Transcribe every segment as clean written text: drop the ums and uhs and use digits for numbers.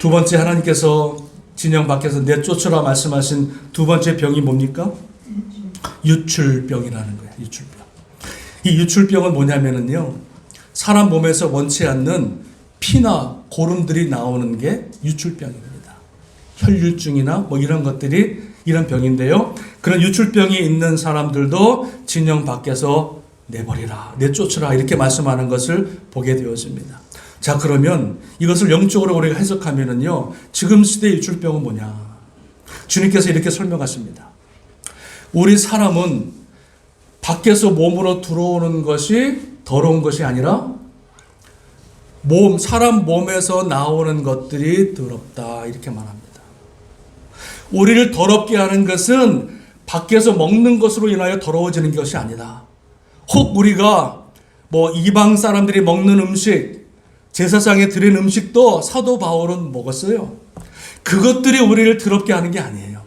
두 번째 하나님께서 진영 밖에서 내쫓으라 말씀하신 두 번째 병이 뭡니까? 유출병이라는 거예요. 유출병. 이 유출병은 뭐냐면은요, 사람 몸에서 원치 않는 피나 고름들이 나오는 게 유출병입니다. 혈류증이나 뭐 이런 것들이 이런 병인데요. 그런 유출병이 있는 사람들도 진영 밖에서 내버리라, 내쫓으라 이렇게 말씀하는 것을 보게 되어집니다. 자, 그러면 이것을 영적으로 우리가 해석하면은요, 지금 시대의 유출병은 뭐냐? 주님께서 이렇게 설명하십니다. 우리 사람은 밖에서 몸으로 들어오는 것이 더러운 것이 아니라 사람 몸에서 나오는 것들이 더럽다 이렇게 말합니다. 우리를 더럽게 하는 것은 밖에서 먹는 것으로 인하여 더러워지는 것이 아니다. 혹 우리가 이방 사람들이 먹는 음식, 제사상에 드린 음식도 사도 바울은 먹었어요. 그것들이 우리를 더럽게 하는 게 아니에요.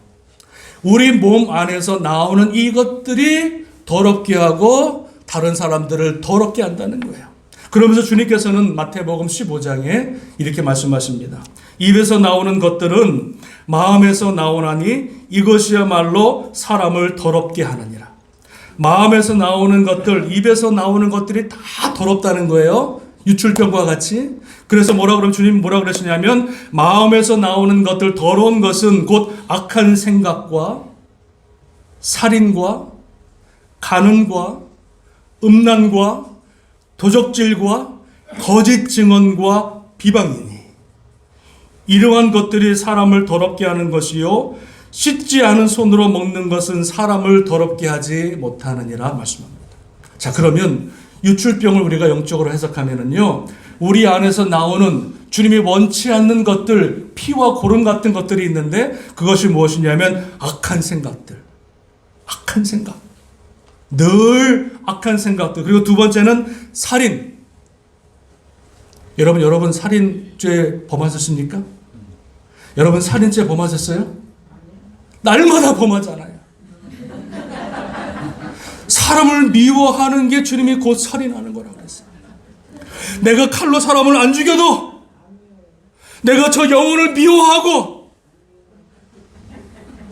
우리 몸 안에서 나오는 이것들이 더럽게 하고 다른 사람들을 더럽게 한다는 거예요. 그러면서 주님께서는 마태복음 15장에 이렇게 말씀하십니다. 입에서 나오는 것들은 마음에서 나오나니 이것이야말로 사람을 더럽게 하느니라. 마음에서 나오는 것들, 입에서 나오는 것들이 다 더럽다는 거예요. 유출병과 같이. 그래서 주님 뭐라 그러시냐면, 마음에서 나오는 것들, 더러운 것은 곧 악한 생각과 살인과 간음과 음란과 도적질과 거짓 증언과 비방이니 이러한 것들이 사람을 더럽게 하는 것이요 씻지 않은 손으로 먹는 것은 사람을 더럽게 하지 못하느니라 말씀합니다. 자, 그러면 유출병을 우리가 영적으로 해석하면은요, 우리 안에서 나오는 주님이 원치 않는 것들, 피와 고름 같은 것들이 있는데 그것이 무엇이냐면 악한 생각들. 악한 생각. 늘 악한 생각들. 그리고 두 번째는 살인. 여러분 살인죄 범하셨습니까? 여러분 살인죄 범하셨어요? 날마다 범하잖아요. 사람을 미워하는 게 주님이 곧 살인하는 거라고 했어요. 내가 칼로 사람을 안 죽여도 내가 저 영혼을 미워하고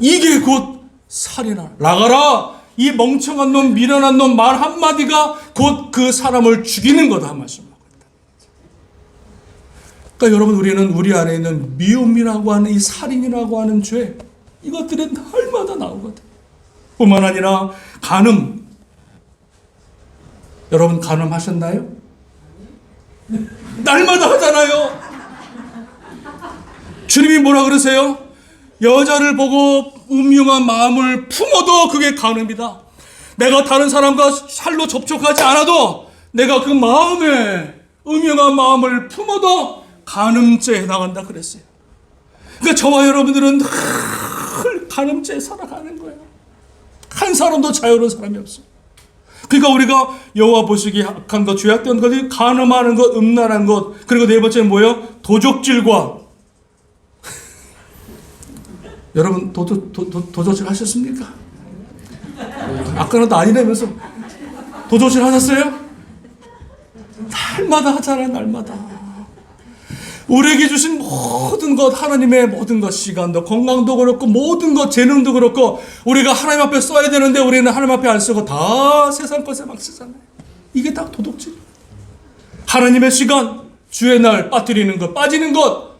이게 곧 살인하는. 나가라! 이 멍청한 놈, 미련한 놈 말 한마디가 곧 그 사람을 죽이는 거다 말씀하고 있다. 그러니까 여러분, 우리는 우리 안에 있는 미움이라고 하는 이 살인이라고 하는 죄, 이것들은 날마다 나오거든. 뿐만 아니라 간음. 여러분 간음 하셨나요? 날마다 하잖아요. 주님이 뭐라 그러세요? 여자를 보고 음흉한 마음을 품어도 그게 간음이다. 내가 다른 사람과 살로 접촉하지 않아도 내가 그 마음에 음흉한 마음을 품어도 간음죄에 해당한다 그랬어요. 그러니까 저와 여러분들은 늘 간음죄에 살아가는 거예요. 한 사람도 자유로운 사람이 없어요. 그러니까 우리가 여호와 보시기에 악한 것, 죄악된 것이 간음하는 것, 음란한 것, 그리고 네 번째는 뭐예요? 도적질과. 여러분 도적질 하셨습니까? 아까는 또 아니라면서 도적질 하셨어요? 날마다 하잖아요. 날마다. 우리에게 주신 모든 것, 하나님의 모든 것, 시간도 건강도 그렇고 모든 것, 재능도 그렇고 우리가 하나님 앞에 써야 되는데 우리는 하나님 앞에 안 쓰고 다 세상 것에 막 쓰잖아요. 이게 다 도둑질. 하나님의 시간, 주의 날 빠뜨리는 것, 빠지는 것,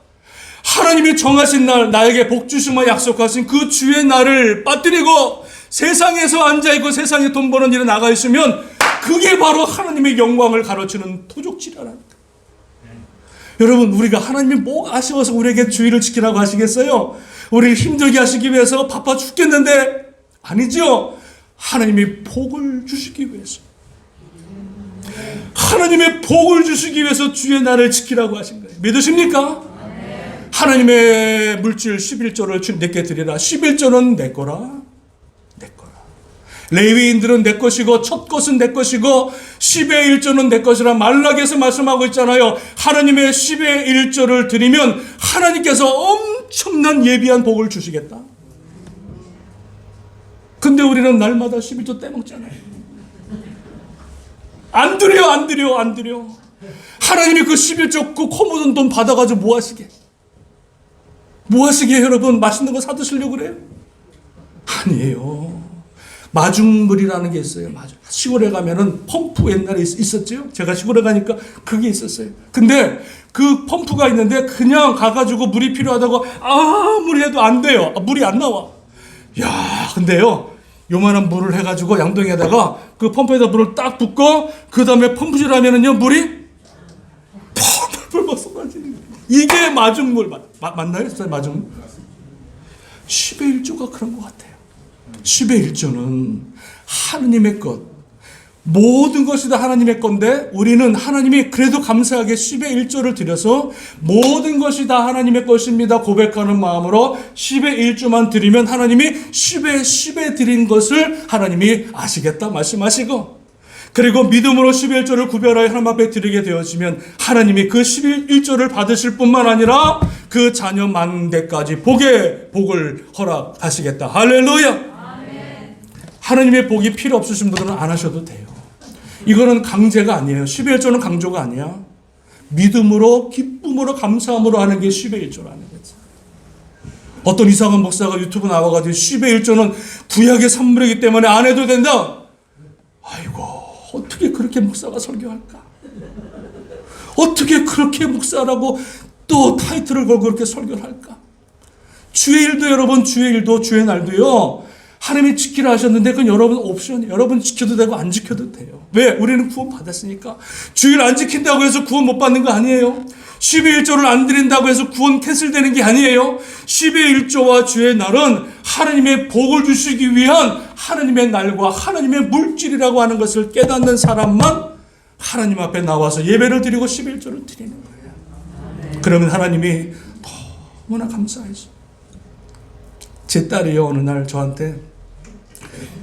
하나님이 정하신 날, 나에게 복 주심을 약속하신 그 주의 날을 빠뜨리고 세상에서 앉아있고 세상에 돈 버는 일에 나가 있으면 그게 바로 하나님의 영광을 가로치는 도둑질이라니까. 여러분, 우리가 하나님이 뭐 아쉬워서 우리에게 주의를 지키라고 하시겠어요? 우리를 힘들게 하시기 위해서 바빠 죽겠는데 아니죠. 하나님이 복을 주시기 위해서, 하나님의 복을 주시기 위해서 주의 날을 지키라고 하신 거예요. 믿으십니까? 하나님의 물질 11조를 내게 드리라. 11조는 내 거라. 내 거라. 레위인들은 내 것이고 첫 것은 내 것이고 10의 1조는 내 것이라 말라기에서 말씀하고 있잖아요. 하나님의 10의 1조를 드리면 하나님께서 엄청난 예비한 복을 주시겠다. 근데 우리는 날마다 11조 떼먹잖아요. 안 드려. 하나님이 그 11조 그 코 묻은 돈 받아가지고 뭐 하시게? 뭐 하시게 여러분? 맛있는 거 사드시려고 그래요? 아니에요. 마중물이라는 게 있어요. 맞아. 시골에 가면은 펌프 옛날에 있었죠. 제가 시골에 가니까 그게 있었어요. 근데 그 펌프가 있는데 그냥 가가지고 물이 필요하다고 아무리 해도 안 돼요. 물이 안 나와. 야, 근데요, 요만한 물을 해가지고 양동이에다가 그 펌프에다 물을 딱 붓고 그 다음에 펌프질 하면은요, 물이 펄펄 쏟아지는. 이게 마중물 맞나요? 마중물? 10의 1조가 그런 것 같아요. 10의 1조는 하나님의 것, 모든 것이 다 하나님의 건데 우리는 하나님이 그래도 감사하게 10의 1조를 드려서 모든 것이 다 하나님의 것입니다 고백하는 마음으로 10의 1조만 드리면 하나님이 10에 드린 것을 하나님이 아시겠다 말씀하시고, 그리고 믿음으로 10의 1조를 구별하여 하나님 앞에 드리게 되어지면 하나님이 그 11 1조를 받으실 뿐만 아니라 그 자녀 만대까지 복을 허락하시겠다. 할렐루야. 아멘. 하나님의 복이 필요 없으신 분들은 안 하셔도 돼요. 이거는 강제가 아니에요. 10의 1조는 강조가 아니야. 믿음으로 기쁨으로 감사함으로 하는 게 10의 1조라는 거지. 어떤 이상한 목사가 유튜브 나와가지고 10의 1조는 구약의 산물이기 때문에 안 해도 된다. 아이고, 어떻게 그렇게 목사가 설교할까? 어떻게 그렇게 목사라고 또 타이틀을 걸고 그렇게 설교를 할까? 주의 일도 여러분, 주의 일도 주의 날도요, 하나님이 지키라 하셨는데 그건 여러분 옵션이에요. 여러분 지켜도 되고 안 지켜도 돼요. 왜? 우리는 구원 받았으니까. 주일 안 지킨다고 해서 구원 못 받는 거 아니에요. 10의 1조를 안 드린다고 해서 구원 캔슬되는 게 아니에요. 10의 1조와 주의 날은 하나님의 복을 주시기 위한 하나님의 날과 하나님의 물질이라고 하는 것을 깨닫는 사람만 하나님 앞에 나와서 예배를 드리고 10의 1조를 드리는 거예요. 그러면 하나님이 너무나 감사하죠. 제 딸이요, 어느 날 저한테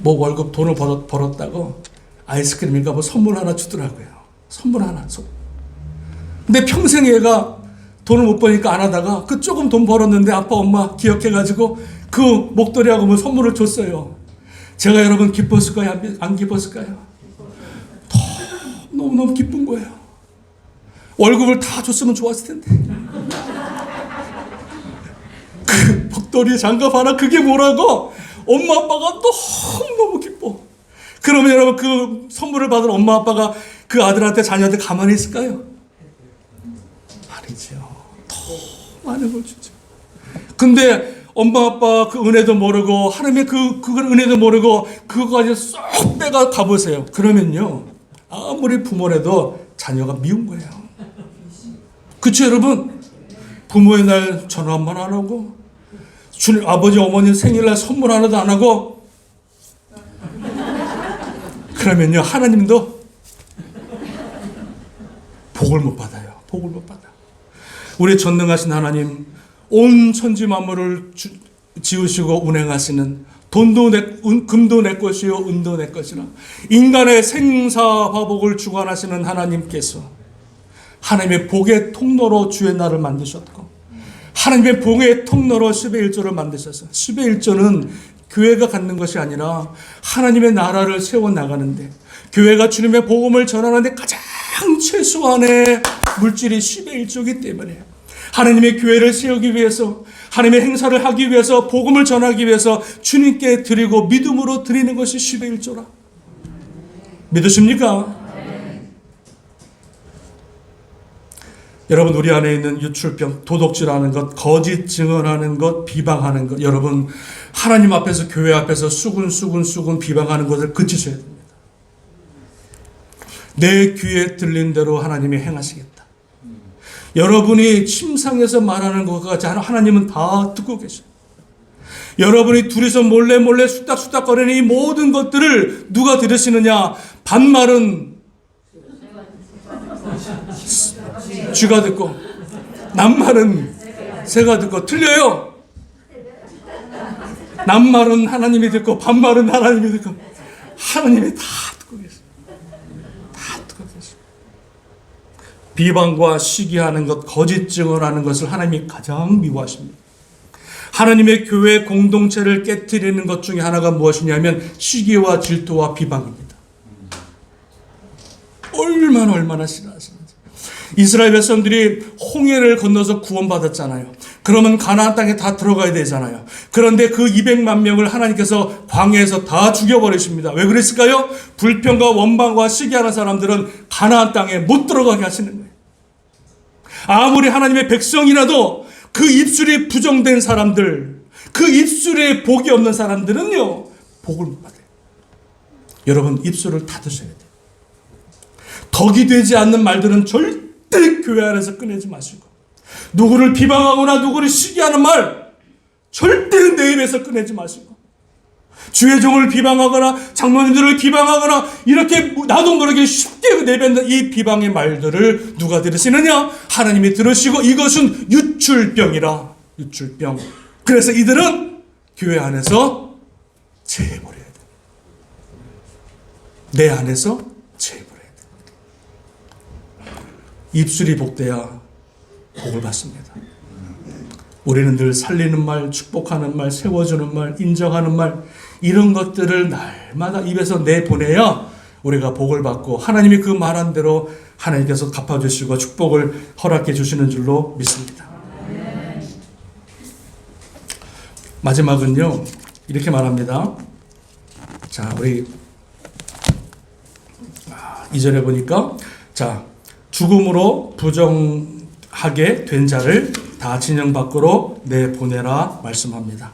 뭐 월급 돈을 벌었다고 아이스크림인가 뭐 선물 하나 주더라고요. 선물 하나. 근데 평생 얘가 돈을 못 버니까 안 하다가 그 조금 돈 벌었는데 아빠 엄마 기억해가지고 그 목도리하고 뭐 선물을 줬어요. 제가 여러분 기뻤을까요? 안 기뻤을까요? 너무너무 기쁜 거예요. 월급을 다 줬으면 좋았을 텐데. 그 목도리 장갑 하나, 그게 뭐라고? 엄마 아빠가 너무 기뻐. 그러면 여러분 그 선물을 받은 엄마 아빠가 그 아들한테 자녀한테 가만히 있을까요? 아니죠. 더 많은 걸 주죠. 근데 엄마 아빠 그 은혜도 모르고 하나님의 그걸 은혜도 모르고 그거까지 쏙 빼가 가보세요. 그러면요, 아무리 부모라도 자녀가 미운 거예요. 그쵸 여러분? 부모의 날 전화 한 번 안 하고, 주님 아버지 어머니 생일날 선물 하나도 안 하고, 그러면요 하나님도 복을 못 받아요. 복을 못 받아. 우리 전능하신 하나님, 온 천지 만물을 지으시고 운행하시는, 금도 내 것이요 은도 내 것이라 인간의 생사화복을 주관하시는 하나님께서 하나님의 복의 통로로 주의 날을 만드셨고, 하나님의 복의 통로로 10의 1조를 만드셔서 10의 1조는 교회가 갖는 것이 아니라 하나님의 나라를 세워나가는데, 교회가 주님의 복음을 전하는데 가장 최소한의 물질이 10의 1조이기 때문에 하나님의 교회를 세우기 위해서, 하나님의 행사를 하기 위해서, 복음을 전하기 위해서 주님께 드리고 믿음으로 드리는 것이 10의 1조라. 믿으십니까? 여러분, 우리 안에 있는 유출병, 도덕질하는 것, 거짓 증언하는 것, 비방하는 것, 여러분 하나님 앞에서, 교회 앞에서 수군 비방하는 것을 그치셔야 됩니다. 내 귀에 들린 대로 하나님이 행하시겠다. 여러분이 침상에서 말하는 것과 같이 하나님은 다 듣고 계셔요. 여러분이 둘이서 몰래 수닥수닥거리는 이 모든 것들을 누가 들으시느냐? 반말은 쥐가 듣고 낱말은 새가 듣고. 틀려요. 낱말은 하나님이 듣고 반말은 하나님이 듣고, 하나님이 다 듣고 계세요. 다 듣고 계세요. 비방과 시기하는 것, 거짓 증언하는 것을 하나님이 가장 미워하십니다. 하나님의 교회 공동체를 깨트리는 것 중에 하나가 무엇이냐면 시기와 질투와 비방입니다. 얼마나 싫어하시는지. 이스라엘 백성들이 홍해를 건너서 구원받았잖아요. 그러면 가나안 땅에 다 들어가야 되잖아요. 그런데 그 200만 명을 하나님께서 광야에서 다 죽여버리십니다. 왜 그랬을까요? 불평과 원망과 시기하는 사람들은 가나안 땅에 못 들어가게 하시는 거예요. 아무리 하나님의 백성이라도 그 입술이 부정된 사람들, 그 입술에 복이 없는 사람들은요, 복을 못 받아요. 여러분, 입술을 닫으셔야 돼요. 덕이 되지 않는 말들은 절대 교회 안에서 꺼내지 마시고, 누구를 비방하거나 누구를 시기하는 말 절대 내 입에서 꺼내지 마시고, 주의 종을 비방하거나 장로님들을 비방하거나 이렇게 나도 모르게 쉽게 내뱉는 이 비방의 말들을 누가 들으시느냐? 하나님이 들으시고 이것은 유출병이라. 유출병. 그래서 이들은 교회 안에서 제해버려야 돼. 내 안에서 제해버려야 돼. 입술이 복돼야 복을 받습니다. 우리는 늘 살리는 말, 축복하는 말, 세워주는 말, 인정하는 말, 이런 것들을 날마다 입에서 내보내야 우리가 복을 받고 하나님이 그 말한 대로 하나님께서 갚아주시고 축복을 허락해 주시는 줄로 믿습니다. 마지막은요, 이렇게 말합니다. 자, 우리 2절에 보니까, 자, 죽음으로 부정하게 된 자를 다 진영 밖으로 내보내라 말씀합니다.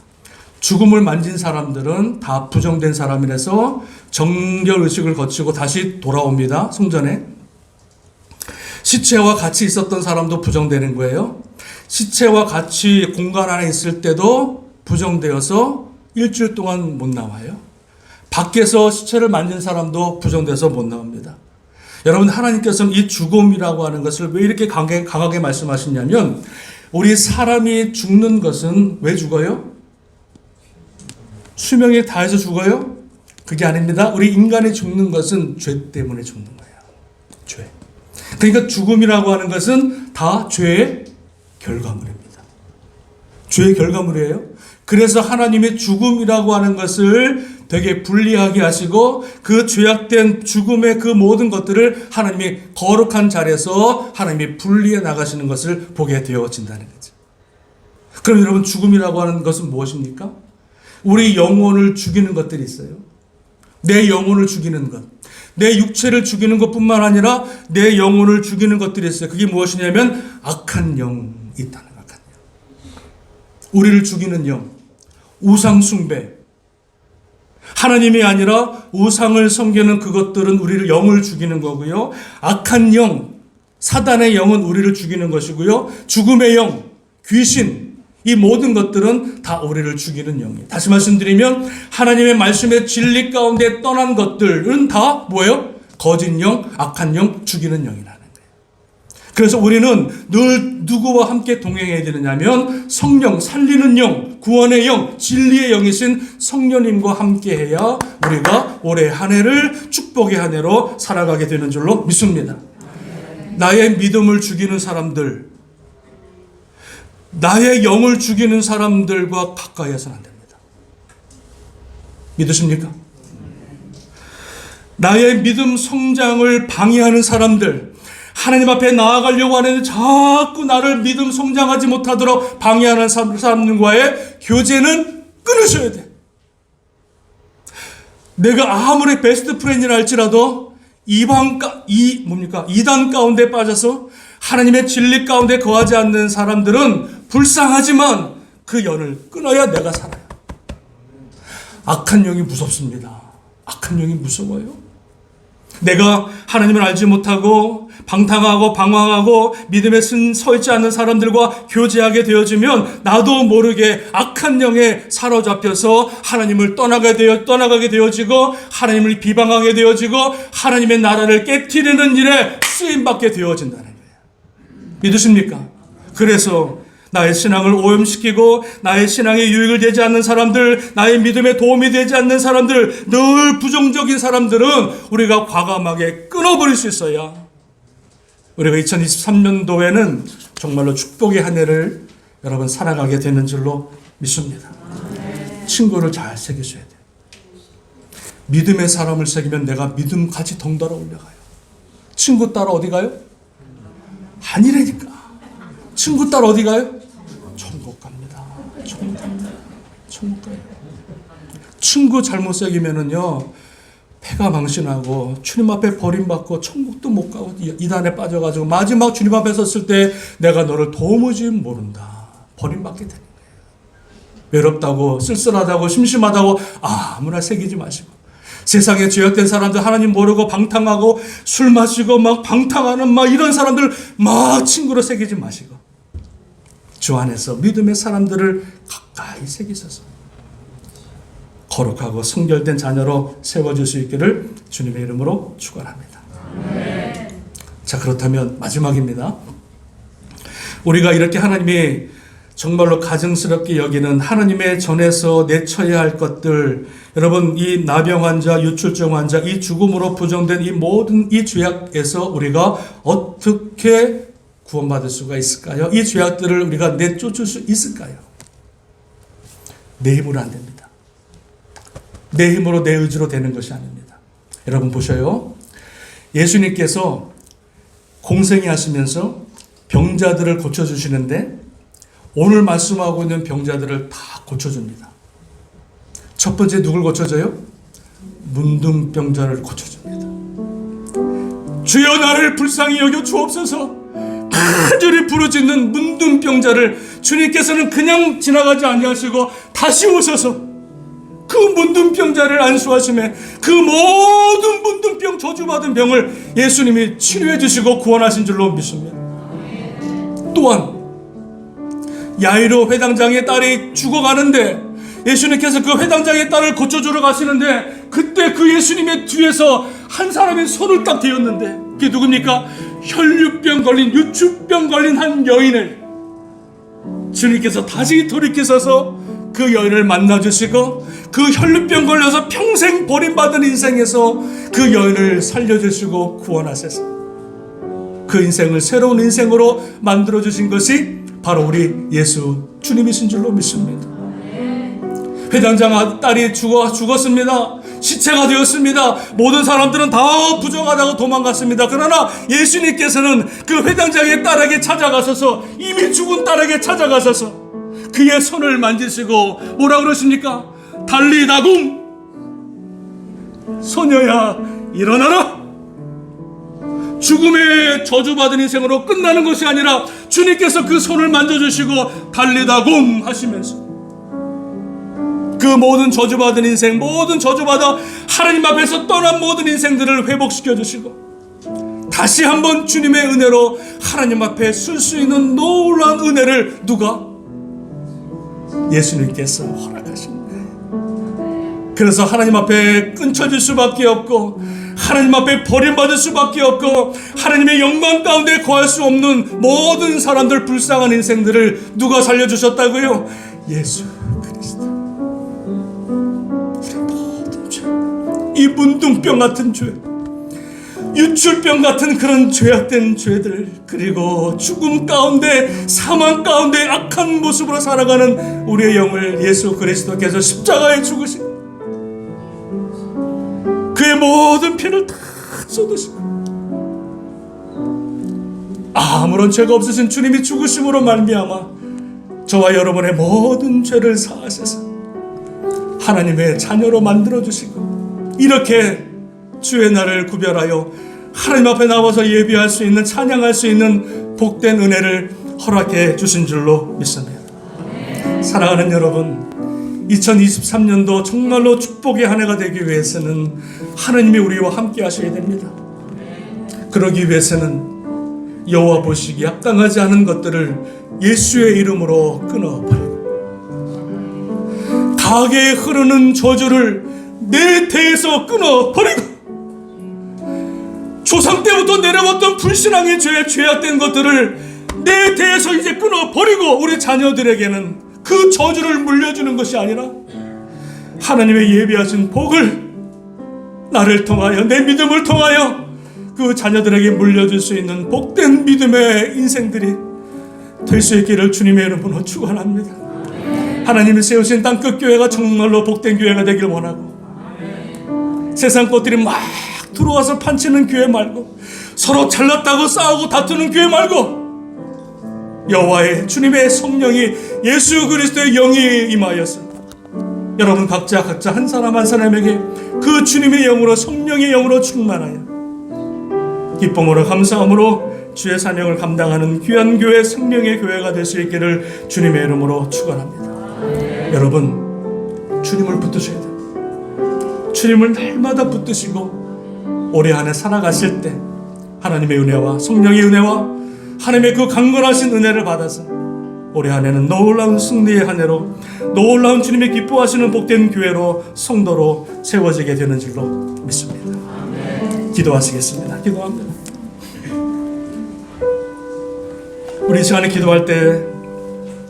죽음을 만진 사람들은 다 부정된 사람이라서 정결의식을 거치고 다시 돌아옵니다. 성전에. 시체와 같이 있었던 사람도 부정되는 거예요. 시체와 같이 공간 안에 있을 때도 부정되어서 일주일 동안 못 나와요. 밖에서 시체를 만진 사람도 부정돼서 못 나옵니다. 여러분, 하나님께서는 이 죽음이라고 하는 것을 왜 이렇게 강하게 말씀하시냐면, 우리 사람이 죽는 것은 왜 죽어요? 수명이 다해서 죽어요? 그게 아닙니다. 우리 인간이 죽는 것은 죄 때문에 죽는 거예요. 죄. 그러니까 죽음이라고 하는 것은 다 죄의 결과물입니다. 죄의 결과물이에요. 그래서 하나님의 죽음이라고 하는 것을 되게 불리하게 하시고 그 죄악된 죽음의 그 모든 것들을 하나님이 거룩한 자리에서 하나님이 분리해 나가시는 것을 보게 되어진다는 거죠. 그럼 여러분, 죽음이라고 하는 것은 무엇입니까? 우리 영혼을 죽이는 것들이 있어요. 내 영혼을 죽이는 것. 내 육체를 죽이는 것뿐만 아니라 내 영혼을 죽이는 것들이 있어요. 그게 무엇이냐면 악한 영이 있다는 거예요. 악한 영. 우리를 죽이는 영. 우상 숭배. 하나님이 아니라 우상을 섬기는 그것들은 우리를 영을 죽이는 거고요. 악한 영, 사단의 영은 우리를 죽이는 것이고요. 죽음의 영, 귀신, 이 모든 것들은 다 우리를 죽이는 영이에요. 다시 말씀드리면 하나님의 말씀의 진리 가운데 떠난 것들은 다 뭐예요? 거짓 영, 악한 영, 죽이는 영이라는 거예요. 그래서 우리는 늘 누구와 함께 동행해야 되느냐면 성령, 살리는 영, 구원의 영, 진리의 영이신 성령님과 함께해야 우리가 올해 한 해를 축복의 한 해로 살아가게 되는 줄로 믿습니다. 나의 믿음을 죽이는 사람들, 나의 영을 죽이는 사람들과 가까이 해서는 안 됩니다. 믿으십니까? 나의 믿음 성장을 방해하는 사람들, 하나님 앞에 나아가려고 하는데 자꾸 나를 믿음 성장하지 못하도록 방해하는 사람들과의 교제는 끊으셔야 돼. 내가 아무리 베스트 프렌드라 할지라도 이단 가운데 빠져서 하나님의 진리 가운데 거하지 않는 사람들은 불쌍하지만 그 연을 끊어야 내가 살아요. 악한 영이 무섭습니다. 악한 영이 무서워요. 내가 하나님을 알지 못하고 방탕하고 방황하고 믿음에 서 있지 않는 사람들과 교제하게 되어지면 나도 모르게 악한 영에 사로잡혀서 하나님을 떠나가게 되어지고 하나님을 비방하게 되어지고 하나님의 나라를 깨트리는 일에 쓰임받게 되어진다는 거예요. 믿으십니까? 그래서 나의 신앙을 오염시키고 나의 신앙에 유익을 되지 않는 사람들, 나의 믿음에 도움이 되지 않는 사람들, 늘 부정적인 사람들은 우리가 과감하게 끊어버릴 수 있어야 우리가 2023년도에는 정말로 축복의 한 해를 여러분 살아가게 되는 줄로 믿습니다. 친구를 잘 새기셔야 돼요. 믿음의 사람을 새기면 내가 믿음 같이 덩달아 올라가요. 친구 따라 어디 가요? 아니라니까. 친구 딸 어디 가요? 천국 갑니다. 천국 갑니다. 천국 가요. 친구 잘못 사귀면은요, 패가 망신하고 주님 앞에 버림받고 천국도 못 가고 이단에 빠져가지고 마지막 주님 앞에 섰을 때 내가 너를 도무지 모른다. 버림받게 되는 거예요. 외롭다고 쓸쓸하다고 심심하다고 아무나 새기지 마시고, 세상에 죄악된 사람들 하나님 모르고 방탕하고 술 마시고 막 방탕하는 막 이런 사람들 막 친구로 새기지 마시고, 주 안에서 믿음의 사람들을 가까이 새기셔서 거룩하고 성결된 자녀로 세워줄 수 있기를 주님의 이름으로 축원합니다. 자, 그렇다면 마지막입니다. 우리가 이렇게 하나님이 정말로 가증스럽게 여기는 하나님의 전에서 내쳐야 할 것들, 여러분, 이 나병 환자, 유출증 환자, 이 죽음으로 부정된 이 모든 이 죄악에서 우리가 어떻게 구원받을 수가 있을까요? 이 죄악들을 우리가 내쫓을 수 있을까요? 내 힘으로 안 됩니다. 내 힘으로 내 의지로 되는 것이 아닙니다. 여러분 보셔요. 예수님께서 공생이 하시면서 병자들을 고쳐주시는데 오늘 말씀하고 있는 병자들을 다 고쳐줍니다. 첫 번째 누굴 고쳐줘요? 문둥병자를 고쳐줍니다. 주여 나를 불쌍히 여겨 주옵소서. 간절히 부르짖는 문둥병자를 주님께서는 그냥 지나가지 아니하시고 다시 오셔서 그 문둥병자를 안수하심에 그 모든 문둥병 저주받은 병을 예수님이 치료해 주시고 구원하신 줄로 믿습니다. 또한 야이로 회당장의 딸이 죽어가는데 예수님께서 그 회당장의 딸을 고쳐주러 가시는데 그때 그 예수님의 뒤에서 한 사람의 손을 딱 대었는데 그게 누굽니까? 혈류병 걸린, 유추병 걸린 한 여인을 주님께서 다시 돌이키셔서 그 여인을 만나주시고 그 혈류병 걸려서 평생 버림받은 인생에서 그 여인을 살려주시고 구원하셔서 그 인생을 새로운 인생으로 만들어주신 것이 바로 우리 예수 주님이신 줄로 믿습니다. 회당장 딸이 죽었습니다. 시체가 되었습니다. 모든 사람들은 다 부정하다고 도망갔습니다. 그러나 예수님께서는 그 회당장의 딸에게 찾아가셔서 이미 죽은 딸에게 찾아가셔서 그의 손을 만지시고 뭐라 그러십니까? 달리다굼, 소녀야 일어나라. 죽음의 저주받은 인생으로 끝나는 것이 아니라 주님께서 그 손을 만져주시고 달리다굼 하시면서 그 모든 저주받은 인생, 모든 저주받아 하나님 앞에서 떠난 모든 인생들을 회복시켜 주시고 다시 한번 주님의 은혜로 하나님 앞에 쓸 수 있는 놀라운 은혜를 누가? 예수님께서 허락하신 거예요. 그래서 하나님 앞에 끊쳐질 수밖에 없고 하나님 앞에 버림받을 수밖에 없고 하나님의 영광 가운데 거할 수 없는 모든 사람들, 불쌍한 인생들을 누가 살려주셨다고요? 예수 그리스도. 우리 모든 죄, 이 문둥병 같은 죄, 유출병 같은 그런 죄악된 죄들, 그리고 죽음 가운데, 사망 가운데 악한 모습으로 살아가는 우리의 영을 예수 그리스도께서 십자가에 죽으신 그의 모든 피를 다 쏟으시고 아무런 죄가 없으신 주님이 죽으심으로 말미암아 저와 여러분의 모든 죄를 사하셔서 하나님의 자녀로 만들어주시고 이렇게 주의 날을 구별하여 하나님 앞에 나와서 예비할 수 있는, 찬양할 수 있는 복된 은혜를 허락해 주신 줄로 믿습니다. 사랑하는 여러분, 2023년도 정말로 축복의 한 해가 되기 위해서는 하나님이 우리와 함께 하셔야 됩니다. 그러기 위해서는 여호와 보시기에 합당하지 않은 것들을 예수의 이름으로 끊어버리고 가게에 흐르는 저주를 내 대에서 끊어버리고 조상 때부터 내려왔던 불신앙의 죄, 죄악된 것들을 내 대에서 이제 끊어버리고 우리 자녀들에게는 그 저주를 물려주는 것이 아니라 하나님의 예비하신 복을 나를 통하여, 내 믿음을 통하여 그 자녀들에게 물려줄 수 있는 복된 믿음의 인생들이 될 수 있기를 주님의 이름으로 축원합니다. 하나님이 세우신 땅끝 교회가 정말로 복된 교회가 되길 원하고 세상 것들이 막 들어와서 판치는 교회 말고 서로 잘났다고 싸우고 다투는 교회 말고 여호와의 주님의 성령이 예수 그리스도의 영이 임하였습니다. 여러분 각자 한 사람 한 사람에게 그 주님의 영으로 성령의 영으로 충만하여 기쁨으로 감사함으로 주의 사명을 감당하는 귀한 교회 성령의 교회가 될 수 있기를 주님의 이름으로 축원합니다. 여러분 주님을 붙드셔야 돼요. 주님을 날마다 붙드시고 올해 한 해 살아가실 때 하나님의 은혜와 성령의 은혜와 하나님의 그 강건하신 은혜를 받아서 올해 한 해는 놀라운 승리의 한 해로 놀라운 주님의 기뻐하시는 복된 교회로 성도로 세워지게 되는 줄로 믿습니다. 기도하시겠습니다. 기도합니다. 우리 이 시간에 기도할 때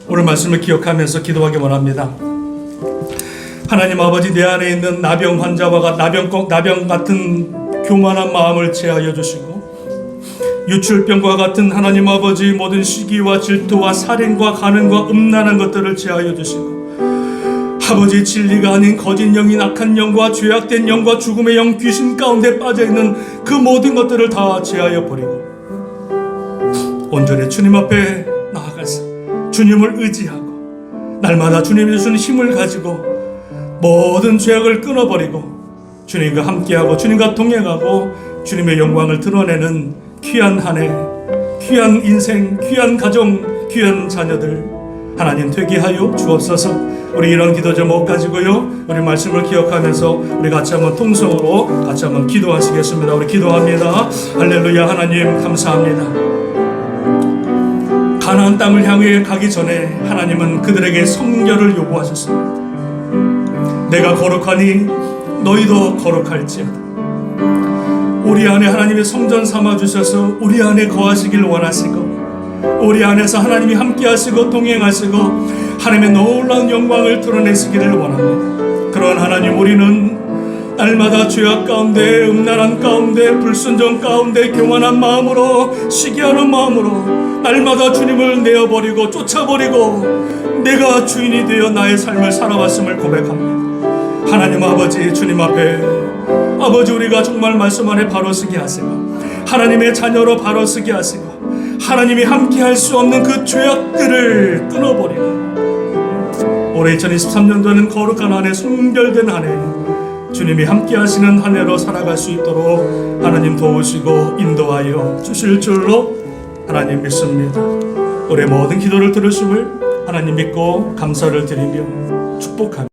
오늘 말씀을 기억하면서 기도하기 원합니다. 하나님 아버지, 내 안에 있는 나병 환자와 나병 같은 교만한 마음을 제하여 주시고 유출병과 같은 하나님 아버지 모든 시기와 질투와 살인과 간음과 음란한 것들을 제하여 주시고 아버지 진리가 아닌 거짓 영인 악한 영과 죄악된 영과 죽음의 영 귀신 가운데 빠져있는 그 모든 것들을 다 제하여 버리고 온전히 주님 앞에 나아가서 주님을 의지하고 날마다 주님이 주신 힘을 가지고 모든 죄악을 끊어버리고 주님과 함께하고 주님과 동행하고 주님의 영광을 드러내는 귀한 한 해, 귀한 인생, 귀한 가정, 귀한 자녀들 하나님 되게 하여 주옵소서. 우리 이런 기도 제목 가지고요 우리 말씀을 기억하면서 우리 같이 한번 통성으로 같이 한번 기도하시겠습니다. 우리 기도합니다. 할렐루야. 하나님 감사합니다. 가나안 땅을 향해 가기 전에 하나님은 그들에게 성결을 요구하셨습니다. 내가 거룩하니 너희도 거룩할지어다. 우리 안에 하나님의 성전 삼아주셔서 우리 안에 거하시길 원하시고 우리 안에서 하나님이 함께 하시고 동행하시고 하나님의 놀라운 영광을 드러내시기를 원합니다. 그런 하나님, 우리는 날마다 죄악 가운데, 음란한 가운데, 불순종 가운데 교만한 마음으로, 시기하는 마음으로 날마다 주님을 내어버리고 쫓아버리고 내가 주인이 되어 나의 삶을 살아왔음을 고백합니다. 하나님 아버지, 주님 앞에 아버지, 우리가 정말 말씀 안에 바로서게 하시고 하나님의 자녀로 바로서게 하시고 하나님이 함께 할 수 없는 그 죄악들을 끊어버리고 올해 2023년도는 거룩한 한 해, 순결된 한 해, 주님이 함께 하시는 한 해로 살아갈 수 있도록 하나님 도우시고 인도하여 주실 줄로 하나님 믿습니다. 올해 모든 기도를 들으심을 하나님 믿고 감사를 드리며 축복합니다.